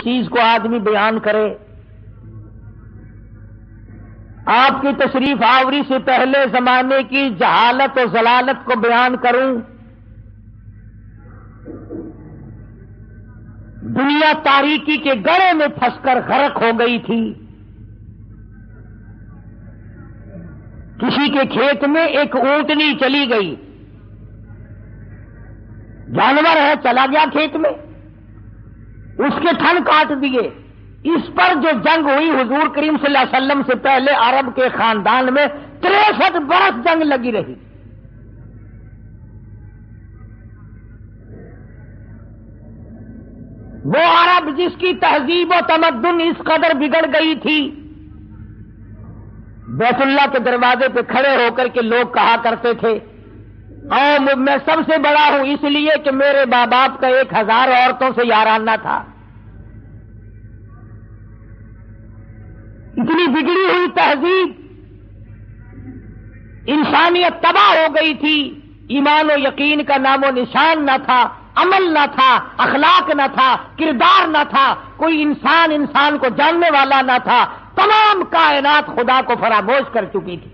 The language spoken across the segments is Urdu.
چیز کو آدمی بیان کرے. آپ کی تشریف آوری سے پہلے زمانے کی جہالت و ضلالت کو بیان کروں. دنیا تاریکی کے گڑھے میں پھنس کر غرق ہو گئی تھی. کسی کے کھیت میں ایک اونٹنی چلی گئی، جانور ہے چلا گیا کھیت میں، اس کے تھن کاٹ دیے. اس پر جو جنگ ہوئی حضور کریم صلی اللہ علیہ وسلم سے پہلے عرب کے خاندان میں 63 برس جنگ لگی رہی. وہ عرب جس کی تہذیب و تمدن اس قدر بگڑ گئی تھی، بیت اللہ کے دروازے پہ کھڑے ہو کر کے لوگ کہا کرتے تھے اور میں سب سے بڑا ہوں اس لیے کہ میرے ماں باپ کا 1000 عورتوں سے یارانہ تھا. اتنی بگڑی ہوئی تہذیب، انسانیت تباہ ہو گئی تھی. ایمان و یقین کا نام و نشان نہ تھا، عمل نہ تھا، اخلاق نہ تھا، کردار نہ تھا، کوئی انسان کو جاننے والا نہ تھا. تمام کائنات خدا کو فراموش کر چکی تھی.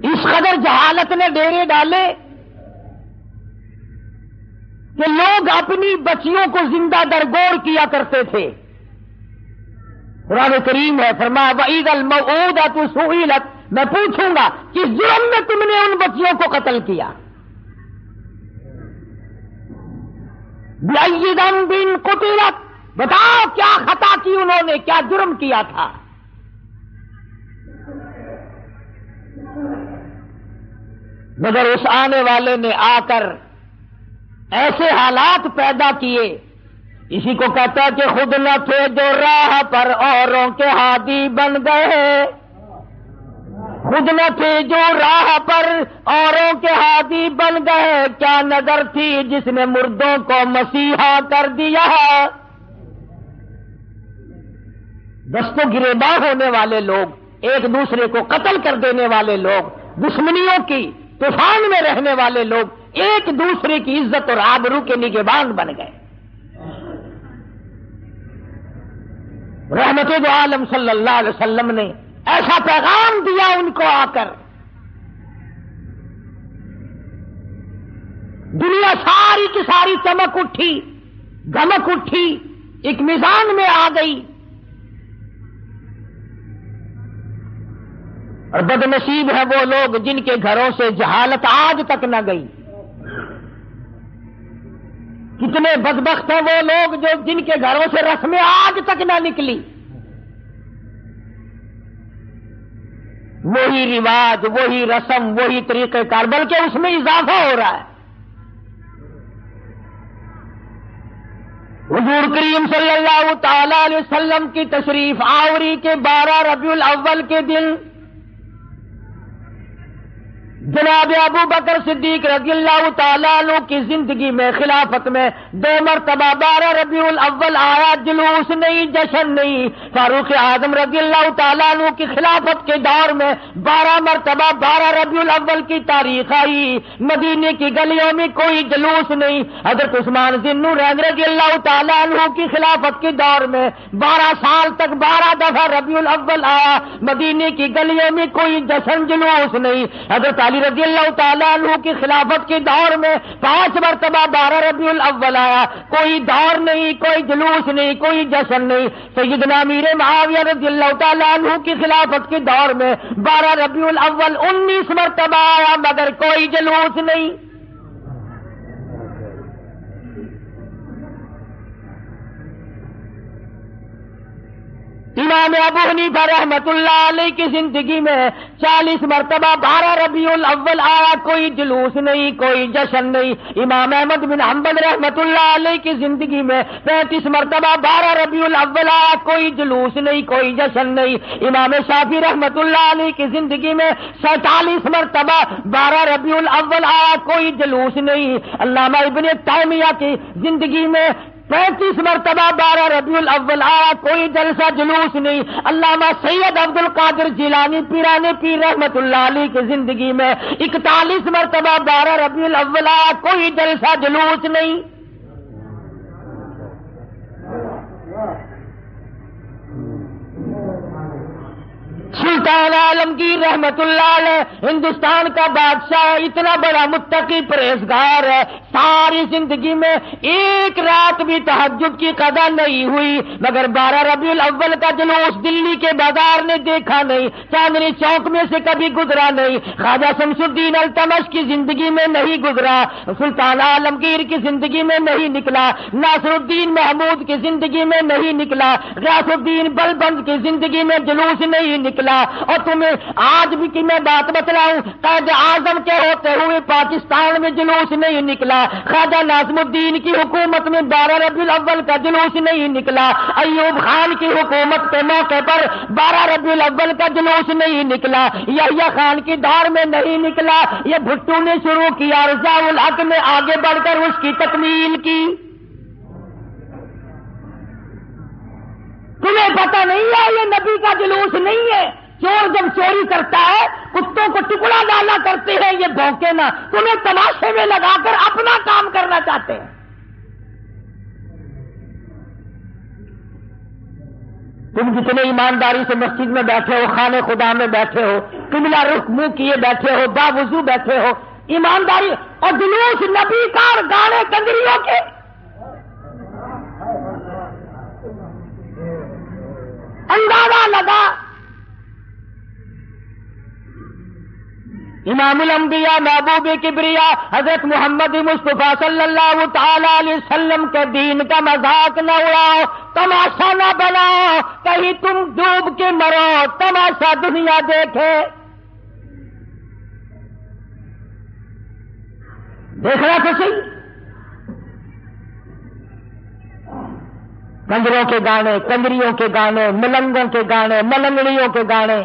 اس قدر جہالت نے ڈیرے ڈالے کہ لوگ اپنی بچیوں کو زندہ درگور کیا کرتے تھے. قرآن کریم ہے فرمایا وَإِذَا الْمَوْءُودَةُ سُئِلَتْ، میں پوچھوں گا کس جرم میں تم نے ان بچیوں کو قتل کیا. بِأَيِّ ذَنبٍ قُتِلَتْ، بتاؤ کیا خطا کی انہوں نے، کیا جرم کیا تھا. مگر اس آنے والے نے آ کر ایسے حالات پیدا کیے. اسی کو کہتا ہے کہ خود نہ تھے جو راہ پر اوروں کے ہادی بن گئے. خود نہ تھے جو راہ پر اوروں کے ہادی بن گئے، کیا نظر تھی جس نے مردوں کو مسیحا کر دیا. دست و گریباں ہونے والے لوگ، ایک دوسرے کو قتل کر دینے والے لوگ، دشمنیوں کی طوفان میں رہنے والے لوگ ایک دوسرے کی عزت اور آبرو کے نگہبان بن گئے. رحمت دو عالم صلی اللہ علیہ وسلم نے ایسا پیغام دیا ان کو آ کر، دنیا ساری کی ساری چمک اٹھی، دھمک اٹھی، ایک میزان میں آ گئی. اور بد نصیب ہے وہ لوگ جن کے گھروں سے جہالت آج تک نہ گئی. کتنے بدبخت ہیں وہ لوگ جو جن کے گھروں سے رسمیں آج تک نہ نکلی. وہی رواج، وہی رسم، وہی طریقہ کار، بلکہ اس میں اضافہ ہو رہا ہے. حضور کریم صلی اللہ تعالی علیہ وسلم کی تشریف آوری کے 12 ربیع الاول کے دن جناب ابو بکر صدیق رضی اللہ تعالیٰ عنہ کی زندگی میں، خلافت میں 2 مرتبہ 12 ربیع الاول آیا. جلوس نہیں، جشن نہیں. فاروق اعظم رضی اللہ تعالیٰ عنہ کی خلافت کے دور میں 12 مرتبہ 12 ربیع الاول کی تاریخ آئی. مدینے کی گلیوں میں کوئی جلوس نہیں. حضرت عثمان ذی النورین رضی اللہ تعالیٰ عنہ کی خلافت کے دور میں 12 سال تک 12 دفعہ ربیع الاول آیا. مدینے کی گلیوں میں کوئی جشن جلوس نہیں. حضرت علی رضی اللہ تعالیٰ عنہ کی خلافت کے دور میں 5 مرتبہ 12 ربیع الاول آیا. کوئی دور نہیں، کوئی جلوس نہیں، کوئی جشن نہیں. سیدنا امیر معاویہ رضی اللہ تعالیٰ عنہ کی خلافت کے دور میں 12 ربیع الاول 19 مرتبہ آیا، مگر کوئی جلوس نہیں. امام ابو حنیفہ رحمت اللہ علیہ کی زندگی میں 40 مرتبہ 12 ربیع الاول آیا، کوئی جلوس نہیں، کوئی جشن نہیں. امام احمد بن حنبل رحمت اللہ علیہ کی زندگی میں 35 مرتبہ 12 ربیع الاول آیا، کوئی جلوس نہیں، کوئی جشن نہیں. امام شافعی رحمت اللہ علیہ کی زندگی میں 47 مرتبہ 12 ربیع الاول آیا، کوئی جلوس نہیں. علامہ ابن تیمیہ کی زندگی میں 35 مرتبہ 12 ربیع الاول آیا، کوئی جلسہ جلوس نہیں۔ علامہ سید عبد القادر جیلانی پیران پیر رحمت اللہ علیہ کی زندگی میں 41 مرتبہ 12 ربیع الاول آیا، کوئی جلسہ جلوس نہیں۔ سلطان عالمگیر رحمت اللہ علیہ ہندوستان کا بادشاہ، اتنا بڑا متقی پرہیزگار ہے، ساری زندگی میں ایک رات بھی تہجد کی قضا نہیں ہوئی، مگر 12 ربیع الاول کا جلوس دلی کے بازار نے دیکھا نہیں، چاندنی چوک میں سے کبھی گزرا نہیں، خواجہ شمس الدین التمش کی زندگی میں نہیں گزرا، سلطان عالمگیر کی زندگی میں نہیں نکلا، ناصر الدین محمود کی زندگی میں نہیں نکلا، غیاث الدین بلبند کی زندگی میں جلوس نہیں نکلا۔ اور تمہیں آج بھی کہ میں بات بتلاؤں، قائد اعظم کے ہوتے ہوئے پاکستان میں جلوس نہیں نکلا، خواجہ ناظم الدین کی حکومت میں 12 ربیع الاول کا جلوس نہیں نکلا، ایوب خان کی حکومت کے موقع پر 12 ربیع الاول کا جلوس نہیں نکلا، یحییٰ خان کی دور میں نہیں نکلا، یہ بھٹو نے شروع کیا، رضا الحق نے آگے بڑھ کر اس کی تکمیل کی۔ تمہیں پتہ نہیں ہے یہ نبی کا جلوس نہیں ہے؟ چور جب چوری کرتا ہے کتوں کو ٹکڑا ڈالا کرتے ہیں، یہ بھونکے نہ، تمہیں تماشے میں لگا کر اپنا کام کرنا چاہتے ہیں۔ تم جتنے ایمانداری سے مسجد میں بیٹھے ہو، خانے خدا میں بیٹھے ہو، قبلہ رخ منہ کیے بیٹھے ہو، باوضو بیٹھے ہو، ایمانداری اور جلوس نبی کا اور گانے کنجریوں کے، اندازہ لگا۔ امام الانبیاء محبوب کبریا حضرت محمد مصطفیٰ صلی اللہ تعالی علیہ وسلم کے دین کا مذاق نہ اڑاؤ، تماشا نہ بناؤ، کہیں تم ڈوب کے مرو، تماشا دنیا دیکھے۔ دیکھنا تو صحیح، کنجروں کے گانے، کنجریوں کے گانے، ملنگوں کے گانے، ملنگڑیوں کے گانے،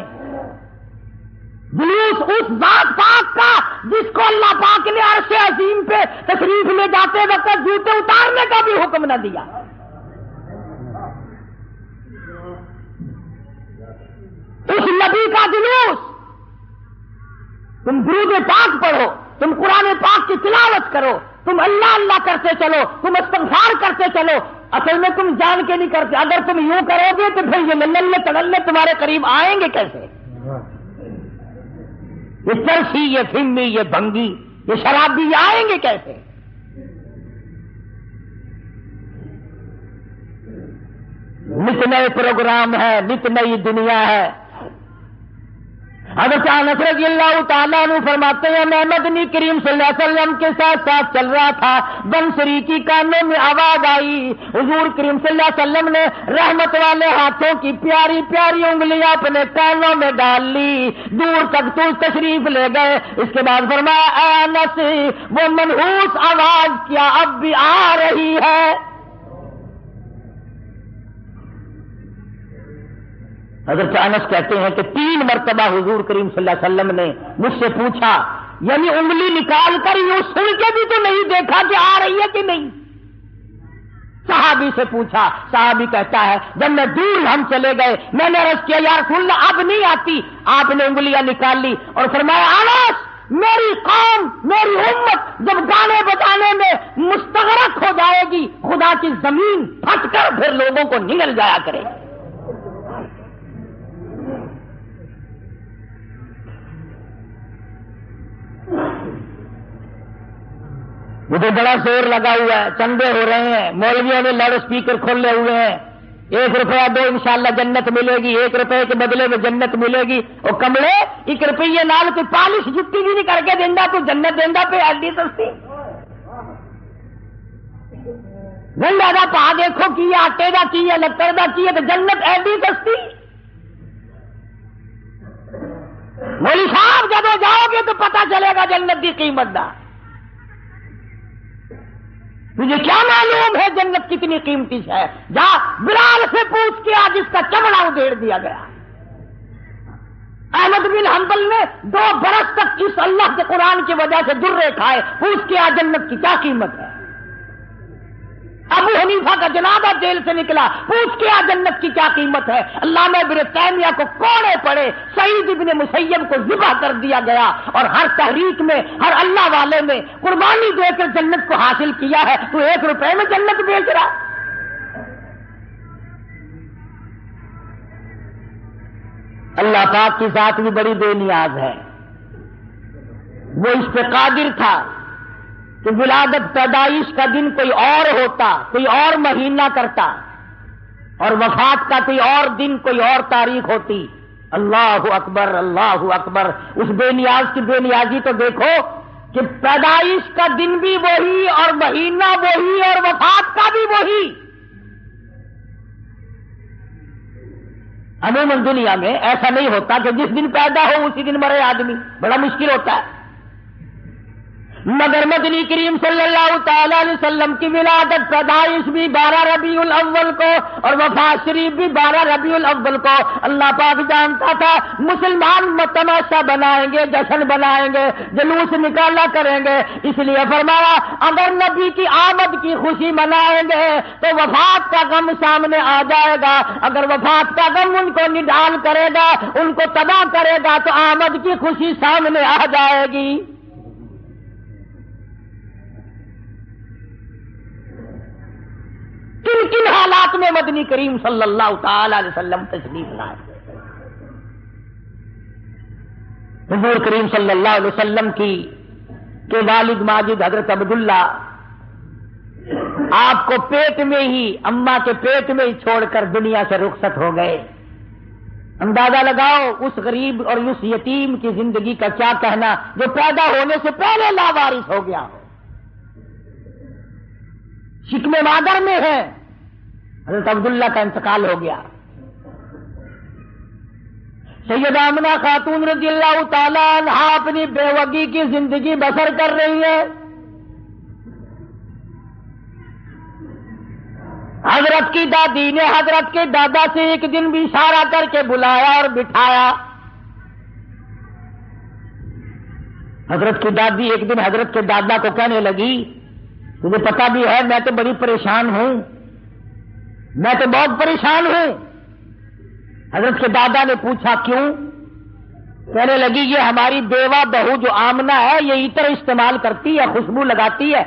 جلوس اس ذات پاک کا جس کو اللہ پاک نے عرش عظیم پہ تشریف لے جاتے وقت جوتے اتارنے کا بھی حکم نہ دیا۔ اس نبی کا جلوس، تم درود پاک پڑھو، تم قرآن پاک کی تلاوت کرو، تم اللہ اللہ کرتے چلو، تم استغفار کرتے چلو، اصل میں تم جان کے نہیں کرتے۔ اگر تم یوں کرو گے تو پھر یہ للے تڑلے تمہارے قریب آئیں گے کیسے؟ یہ چرسی، یہ فلمی، یہ بھنگی، یہ شرابی آئیں گے کیسے؟ نت نئے پروگرام ہے، نت نئی دنیا ہے۔ حضرت انس رضی اللہ تعالیٰ عنہ فرماتے ہیں میں مدنی کریم صلی اللہ علیہ وسلم کے ساتھ ساتھ چل رہا تھا، بنسری کی کانوں میں آواز آئی، حضور کریم صلی اللہ علیہ وسلم نے رحمت والے ہاتھوں کی پیاری پیاری انگلیاں اپنے کانوں میں ڈال لی، دور تک تو تشریف لے گئے۔ اس کے بعد فرمایا اے انس، وہ منحوس آواز کیا اب بھی آ رہی ہے؟ حضرت انس کہتے ہیں کہ 3 مرتبہ حضور کریم صلی اللہ علیہ وسلم نے مجھ سے پوچھا، یعنی انگلی نکال کر یوں سن کے بھی تو نہیں دیکھا کہ آ رہی ہے کہ نہیں؟ صحابی سے پوچھا، صحابی کہتا ہے جب میں دور ہم چلے گئے میں نے عرض کیا یا رسول اللہ اب نہیں آتی، آپ نے انگلیاں نکال لی اور فرمایا انس، میری قوم، میری امت جب گانے بجانے میں مستغرق ہو جائے گی، خدا کی زمین پھٹ کر پھر لوگوں کو نگل جایا کرے گی۔ ادھر بڑا زور لگا ہوا ہے، چندے ہو رہے ہیں، مولویوں نے لاؤڈ اسپیکر کھولے ہوئے ہیں، 1 روپیہ دو انشاءاللہ جنت ملے گی، 1 روپے کے بدلے میں جنت ملے گی۔ اور کملے 1 روپیے نال کوئی پالش جتی بھی نہیں کر کے دینا تو جنت دینا پہ ایڈی سستی گنڈا کا پا دیکھو کی آٹے کا کی ہے، لکڑ کا کی ہے، تو جنت ایڈی سستی۔ مولوی صاحب جب جاؤ گے تو پتہ چلے گا جنت کی قیمت دا۔ مجھے کیا معلوم ہے جنت کتنی قیمتی ہے؟ جا بلال سے پوچھ کے آج اس کا چمڑا ادھیڑ دیا گیا۔ احمد بن حنبل نے 2 برس تک اس اللہ کے قرآن کی وجہ سے درے کھائے، پوچھ کے آج جنت کی کیا قیمت ہے؟ ابو ابو حنیفہ کا جنازہ جیل سے نکلا، پوچھ کیا جنت کی کیا قیمت ہے؟ علامہ ابن تیمیہ کو کوڑے پڑے، سعید ابن مسیب کو ذبح کر دیا گیا، اور ہر تحریک میں، ہر اللہ والے میں قربانی دے کر جنت کو حاصل کیا ہے، تو 1 روپے میں جنت بیچ رہا۔ اللہ پاک کی ذات بھی بڑی بے نیاز ہے، وہ اس پہ قادر تھا کہ ولادت پیدائش کا دن کوئی اور ہوتا، کوئی اور مہینہ کرتا، اور وفات کا کوئی اور دن، کوئی اور تاریخ ہوتی۔ اللہ اکبر، اللہ اکبر۔ اس بے نیاز کی بے نیازی تو دیکھو کہ پیدائش کا دن بھی وہی، اور مہینہ وہی، اور وفات کا بھی وہی۔ عموماً دنیا میں ایسا نہیں ہوتا کہ جس دن پیدا ہو اسی دن مرے آدمی، بڑا مشکل ہوتا ہے، مگر مدنی کریم صلی اللہ تعالی علیہ وسلم کی ولادت پیدائش بھی 12 ربیع الاول کو، اور وفات شریف بھی 12 ربیع الاول کو۔ اللہ پاک جانتا تھا مسلمان تماشا بنائیں گے، جشن بنائیں گے، جلوس نکالا کریں گے، اس لیے فرمایا اگر نبی کی آمد کی خوشی منائیں گے تو وفات کا غم سامنے آ جائے گا، اگر وفات کا غم ان کو نڈال کرے گا، ان کو تباہ کرے گا، تو آمد کی خوشی سامنے آ جائے گی۔ کن کن حالات میں مدنی کریم صلی اللہ تعالی علیہ وسلم تشریف لائے؟ حضور کریم صلی اللہ علیہ وسلم کے والد ماجد حضرت عبداللہ آپ کو پیٹ میں ہی، اماں کے پیٹ میں ہی چھوڑ کر دنیا سے رخصت ہو گئے۔ اندازہ لگاؤ اس غریب اور اس یتیم کی زندگی کا کیا کہنا جو پیدا ہونے سے پہلے لاوارث ہو گیا، شکم مادر میں ہے۔ حضرت عبداللہ کا انتقال ہو گیا۔ سیدہ آمنہ خاتون رضی اللہ تعالیٰ عنہا اپنی بیوگی کی زندگی بسر کر رہی ہے۔ حضرت کی دادی نے حضرت کے دادا سے ایک دن بھی اشارہ کر کے بلایا اور بٹھایا۔ حضرت کی دادی ایک دن حضرت کے دادا کو کہنے لگی تجھے پتا بھی ہے میں تو بڑی پریشان ہوں، میں تو بہت پریشان ہوں۔ حضرت کے دادا نے پوچھا کیوں؟ کہنے لگی یہ ہماری بیوہ بہو جو آمنہ ہے یہ عطر استعمال کرتی ہے، خوشبو لگاتی ہے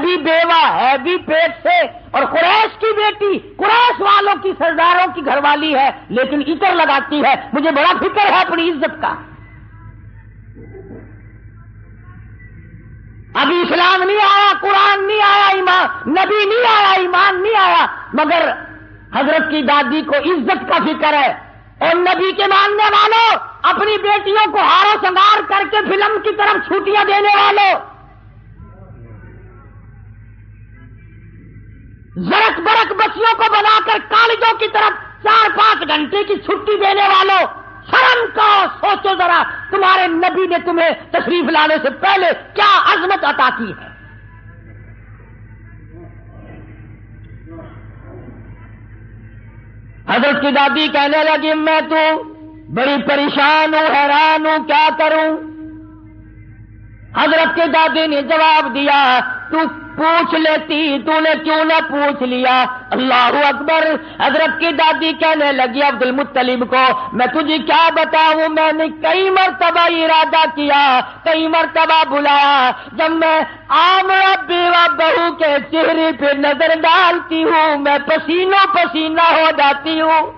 بھی بیوہ، ہے بھی پیٹ سے، اور قریش کی بیٹی، قریش والوں کی سرداروں کی گھر والی ہے، لیکن عطر لگاتی ہے، مجھے بڑا فکر ہے اپنی عزت کا۔ ابھی اسلام نہیں آیا، قرآن نہیں آیا، ایمان نبی نہیں آیا، ایمان نہیں آیا، مگر حضرت کی دادی کو عزت کا فکر ہے۔ اور نبی کے ماننے والوں، اپنی بیٹیوں کو ہار و سنگار کر کے فلم کی طرف چھٹیاں دینے والوں، زرک برک بچیوں کو بنا کر کالجوں کی طرف 4-5 گھنٹے کی چھٹی دینے والوں، شرم کا سوچو ذرا، تمہارے نبی نے تمہیں تشریف لانے سے پہلے کیا عظمت عطا کی ہے۔ حضرت کی دادی کہنے لگی میں تو بڑی پریشان ہوں، حیران ہوں، کیا کروں؟ حضرت کے دادی نے جواب دیا تو پوچھ لیتی، تو نے کیوں نہ پوچھ لیا؟ اللہ اکبر۔ حضرت کی دادی کہنے لگی عبد المطلب کو میں تجھے کیا بتاؤں، میں نے کئی مرتبہ ارادہ کیا، کئی مرتبہ بلایا، جب میں آمنہ بیوہ بہو کے چہرے پہ نظر ڈالتی ہوں میں پسینوں پسینہ ہو جاتی ہوں،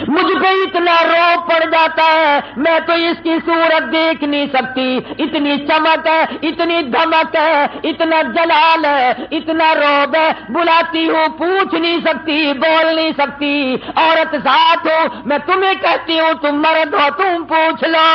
مجھ پہ اتنا رو پڑ جاتا ہے، میں تو اس کی صورت دیکھ نہیں سکتی، اتنی چمک ہے، اتنی دھمک ہے، اتنا جلال ہے، اتنا روب ہے، بلاتی ہوں پوچھ نہیں سکتی، بول نہیں سکتی، عورت ساتھ ہوں، میں تمہیں کہتی ہوں تم مرد ہو تم پوچھ لو۔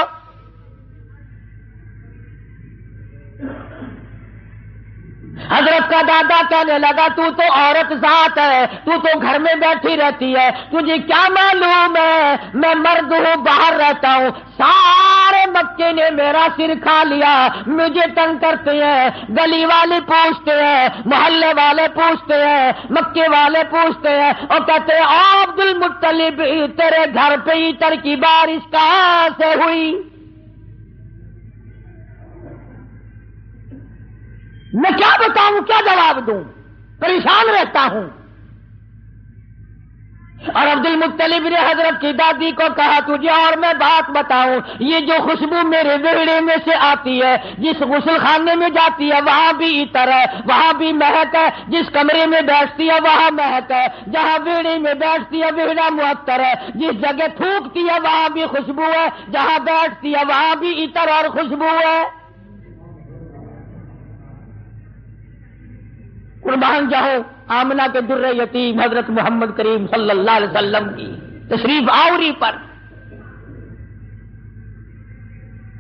حضرت کا دادا کہنے لگا تو عورت ذات ہے، تو گھر میں بیٹھی رہتی ہے، تجھے کیا معلوم ہے میں مرد ہوں، باہر رہتا ہوں، سارے مکے نے میرا سر کھا لیا، مجھے تنگ کرتے ہیں، گلی والے پوچھتے ہیں، محلے والے پوچھتے ہیں، مکے والے پوچھتے ہیں، اور کہتے ہیں عبد المطلب تیرے گھر پہ عطر کی بارش کہاں سے ہوئی؟ میں کیا بتاؤں، کیا جواب دوں، پریشان رہتا ہوں۔ اور عبد المطلب نے حضرت کی دادی کو کہا تجھے اور میں بات بتاؤں، یہ جو خوشبو میرے ویڑے میں سے آتی ہے، جس غسل خانے میں جاتی ہے وہاں بھی عطر ہے، وہاں بھی مہک ہے، جس کمرے میں بیٹھتی ہے وہاں مہک ہے، جہاں ویڑے میں بیٹھتی ہے ویڑا معطر ہے، جس جگہ تھوکتی ہے وہاں بھی خوشبو ہے، جہاں بیٹھتی ہے وہاں بھی عطر اور خوشبو ہے۔ قربان جاؤ آمنہ کے در یتیم حضرت محمد کریم صلی اللہ علیہ وسلم کی تشریف آوری پر۔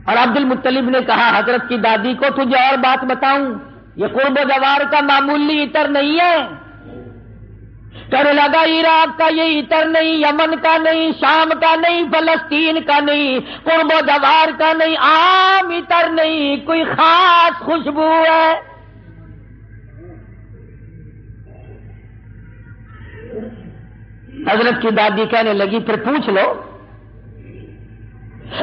اور عبد المطلب نے کہا حضرت کی دادی کو تجھے اور بات بتاؤں، یہ قرب و جوار کا معمولی عطر نہیں ہے۔ کہنے لگا عراق کا یہ عطر نہیں، یمن کا نہیں، شام کا نہیں، فلسطین کا نہیں، قرب و جوار کا نہیں، عام عطر نہیں، کوئی خاص خوشبو ہے۔ حضرت کی دادی کہنے لگی پھر پوچھ لو۔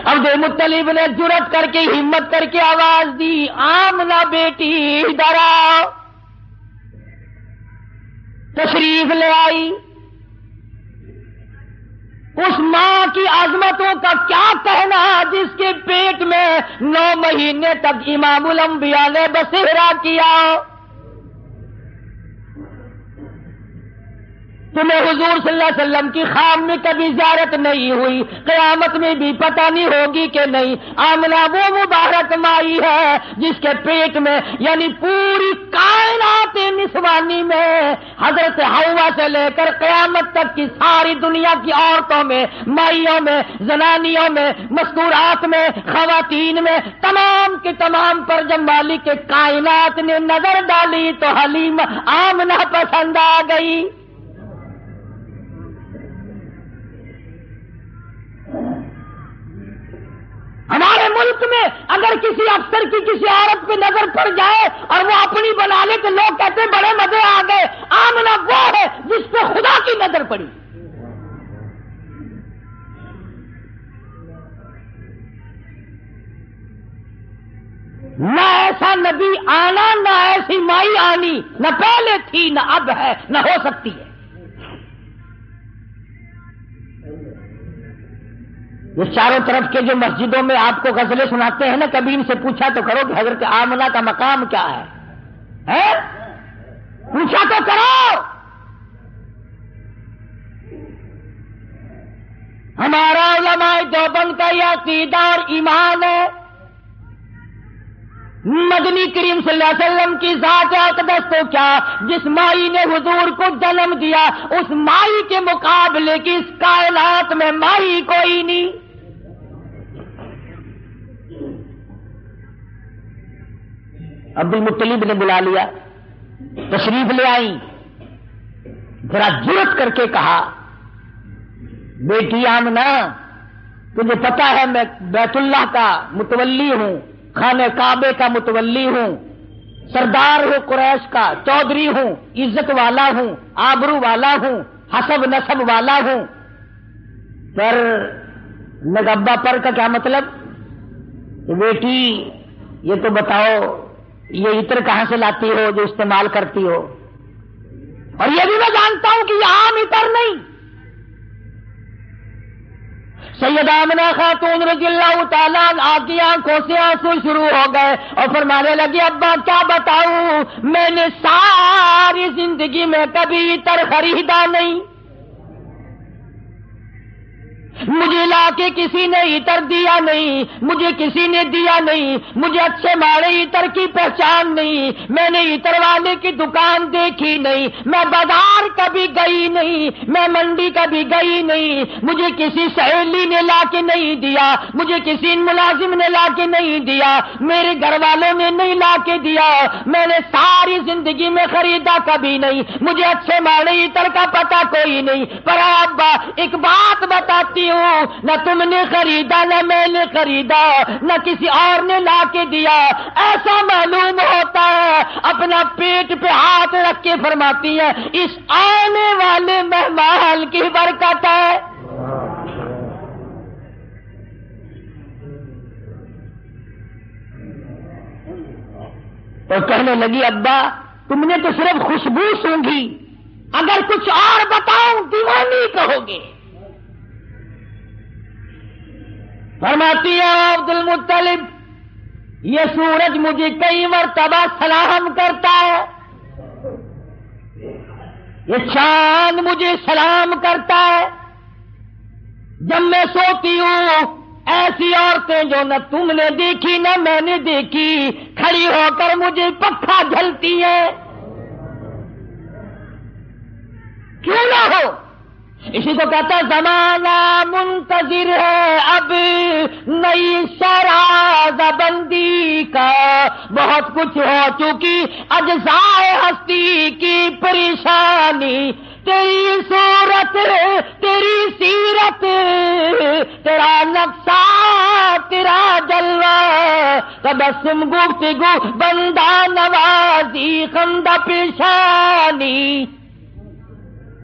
عبد المطلب نے جرأت کر کے ہمت کر کے آواز دی، آمنہ بیٹی ادھر آؤ۔ تشریف لے آئی۔ اس ماں کی عظمتوں کا کیا کہنا جس کے پیٹ میں 9 مہینے تک امام الانبیاء نے بسیرا کیا۔ تمہیں حضور صلی اللہ علیہ وسلم کی خام میں کبھی زیارت نہیں ہوئی، قیامت میں بھی پتہ نہیں ہوگی کہ نہیں۔ آمنہ وہ مبارک مائی ہے جس کے پیٹ میں یعنی پوری کائنات نسوانی میں حضرت حوا سے لے کر قیامت تک کی ساری دنیا کی عورتوں میں، مائیوں میں، زنانیوں میں، مستورات میں، خواتین میں، تمام کے تمام پر جب مالک کے کائنات نے نظر ڈالی تو حلیم آمنہ پسند آ گئی۔ ہمارے ملک میں اگر کسی افسر کی کسی عورت پہ نظر پڑ جائے اور وہ اپنی بنا لے تو لوگ کہتے ہیں بڑے مزے آ گئے۔ آمنہ وہ ہے جس پہ خدا کی نظر پڑی۔ نہ ایسا نبی آنا، نہ ایسی مائی آنی، نہ پہلے تھی نہ اب ہے نہ ہو سکتی ہے۔ یہ چاروں طرف کے جو مسجدوں میں آپ کو غزلیں سناتے ہیں نا، کبھی ان سے پوچھا تو کرو کہ حضرت آمنہ کا مقام کیا ہے؟ پوچھا تو کرو۔ ہمارا علماء دیوبند کا یہ عقیدہ اور ایمان ہے، مدنی کریم صلی اللہ علیہ وسلم کی ذات اقدس تو کیا، جس مائی نے حضور کو جنم دیا اس مائی کے مقابلے کی اس کائنات میں مائی کوئی نہیں۔ عبد المطلب نے بلا لیا، تشریف لے آئی، ذرا جرأت کر کے کہا بیٹی آمنہ تجھے پتا ہے میں بیت اللہ کا متولی ہوں، خانہ کعبے کا متولی ہوں، سردار ہوں قریش کا، چودھری ہوں، عزت والا ہوں، آبرو والا ہوں، حسب نسب والا ہوں۔ پر نگبا پر کا کیا مطلب؟ بیٹی یہ تو بتاؤ یہ عطر کہاں سے لاتی ہو جو استعمال کرتی ہو؟ اور یہ بھی میں جانتا ہوں کہ یہ عام عطر نہیں۔ سیدہ آمنہ خاتون رضی اللہ تعالیٰ عنہا کی آنکھوں سے آنسو شروع ہو گئے اور فرمانے لگی ابا کیا بتاؤں، میں نے ساری زندگی میں کبھی عطر خریدا نہیں، مجھے لا کے کسی نے عطر دیا نہیں، مجھے کسی نے دیا نہیں، مجھے اچھے ماڑے عطر کی پہچان نہیں، میں نے عطر والے کی دکان دیکھی نہیں، میں بازار کبھی گئی نہیں، میں منڈی کبھی گئی نہیں، مجھے کسی سہیلی نے لا کے نہیں دیا، مجھے کسی ملازم نے لا کے نہیں دیا، میرے گھر والوں نے نہیں لا کے دیا، میں نے ساری زندگی میں خریدا کبھی نہیں، مجھے اچھے ماڑے عطر کا پتہ کوئی نہیں۔ پر ابا ایک بات بتاتی ہوں، نہ تم نے خریدا نہ میں نے خریدا نہ کسی اور نے لا کے دیا، ایسا معلوم ہوتا ہے اپنا پیٹ پہ ہاتھ رکھ کے فرماتی ہے اس آنے والے مہمان کی برکت ہے۔ تو کہنے لگی ابا تم نے تو صرف خوشبو سونگھی، اگر کچھ اور بتاؤں دیوانی کہو گے۔ فرماتی ہے عبد المطلب یہ سورج مجھے کئی مرتبہ سلام کرتا ہے، یہ چاند مجھے سلام کرتا ہے، جب میں سوتی ہوں ایسی عورتیں جو نہ تم نے دیکھی نہ میں نے دیکھی کھڑی ہو کر مجھے پکھا جھلتی ہیں، کیوں نہ ہو؟ اسی کو کہتا زمانہ منتظر ہے اب نئی شراز بندی کا، بہت کچھ ہو چکی اجزائے ہستی کی پریشانی، تیری صورت تیری سیرت تیرا نقشہ تیرا جلوہ، تبسم گفتگو بندہ نوازی خندہ پیشانی۔